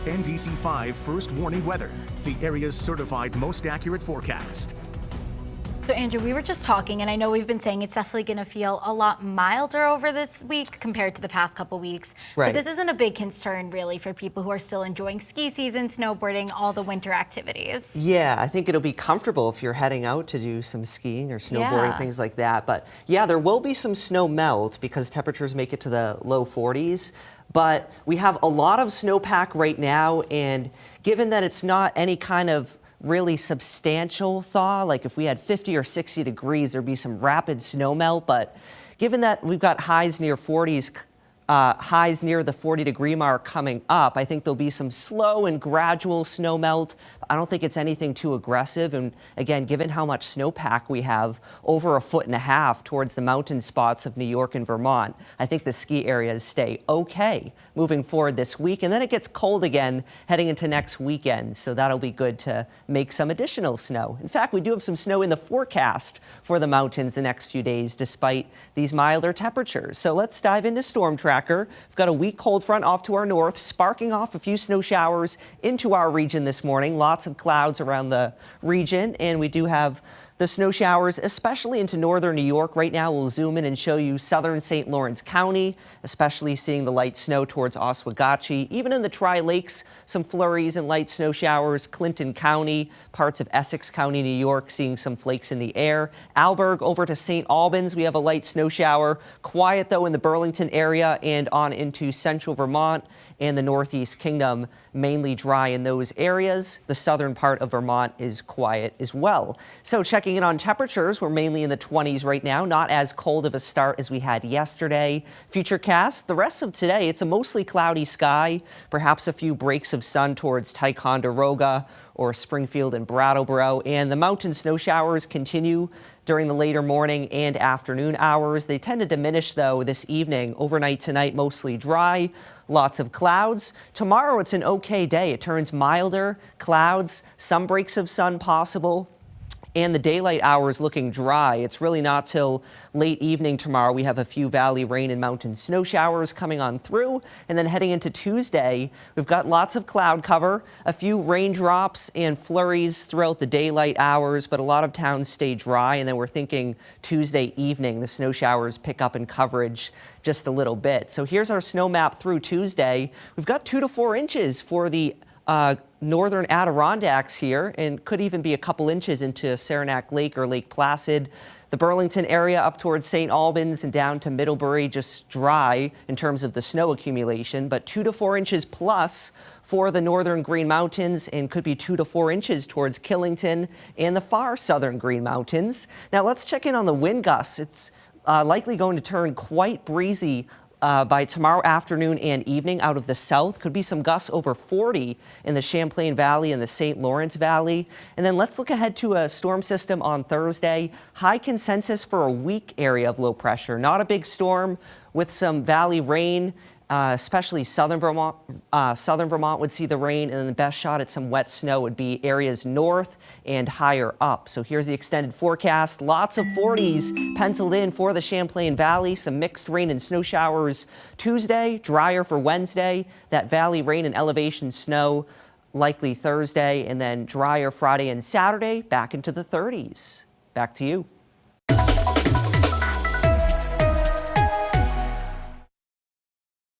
NBC5 First Warning Weather, the area's certified most accurate forecast. So Andrew, we were just talking, and I know we've been saying it's definitely going to feel a lot milder over this week compared to the past couple weeks. Right. But this isn't a big concern really for people who are still enjoying ski season, snowboarding, all the winter activities. Yeah, I think it'll be comfortable if you're heading out to do some skiing or snowboarding, things like that. But yeah, there will be some snow melt because temperatures make it to the low 40s. But we have a lot of snowpack right now, and given that it's not any kind of really substantial thaw, like if we had 50 or 60 degrees, there'd be some rapid snow melt. But given that we've got highs near 40s, highs near the 40-degree mark coming up, I think there'll be some slow and gradual snow melt. I don't think it's anything too aggressive. And again, given how much snowpack we have, over 1.5 feet towards the mountain spots of New York and Vermont, I think the ski areas stay okay moving forward this week. And then it gets cold again heading into next weekend. So that'll be good to make some additional snow. In fact, we do have some snow in the forecast for the mountains the next few days, despite these milder temperatures. So let's dive into storm track. We've got a weak cold front off to our north, sparking off a few snow showers into our region this morning. Lots of clouds around the region, and we do have the snow showers, especially into northern New York. Right now, we'll zoom in and show you southern St. Lawrence County, especially seeing the light snow towards Oswegatchie. Even in the Tri-Lakes, some flurries and light snow showers. Clinton County, parts of Essex County, New York, seeing some flakes in the air. Alberg over to St. Albans, we have a light snow shower. Quiet, though, in the Burlington area and on into central Vermont and the Northeast Kingdom. Mainly dry in those areas. The southern part of Vermont is quiet as well. So checking in on temperatures, we're mainly in the 20s right now. Not as cold of a start as we had yesterday. Futurecast, the rest of today, it's a mostly cloudy sky. Perhaps a few breaks of sun towards Ticonderoga or Springfield and Brattleboro. And the mountain snow showers continue during the later morning and afternoon hours. They tend to diminish, though, this evening. Overnight tonight, mostly dry. Lots of clouds. Tomorrow, it's an okay day. It turns milder, clouds, some breaks of sun possible. And the daylight hours looking dry. It's really not till late evening tomorrow. We have a few valley rain and mountain snow showers coming on through. And then heading into Tuesday, we've got lots of cloud cover, a few raindrops and flurries throughout the daylight hours, but a lot of towns stay dry. And then we're thinking Tuesday evening, the snow showers pick up in coverage just a little bit. So here's our snow map through Tuesday. We've got 2 to 4 inches for the northern Adirondacks here, and could even be a couple inches into Saranac Lake or Lake Placid. The Burlington area up towards St. Albans and down to Middlebury, just dry in terms of the snow accumulation, but 2 to 4 inches plus for the northern Green Mountains, and could be 2 to 4 inches towards Killington and the far southern Green Mountains. Now let's check in on the wind gusts. It's likely going to turn quite breezy by tomorrow afternoon and evening out of the south. Could be some gusts over 40 in the Champlain Valley and the St. Lawrence Valley. And then let's look ahead to a storm system on Thursday. High consensus for a weak area of low pressure. Not a big storm with some valley rain. Especially southern Vermont. Southern Vermont would see the rain, and then the best shot at some wet snow would be areas north and higher up. So here's the extended forecast. Lots of 40s penciled in for the Champlain Valley. Some mixed rain and snow showers Tuesday, drier for Wednesday. That valley rain and elevation snow likely Thursday, and then drier Friday and Saturday, back into the 30s. Back to you.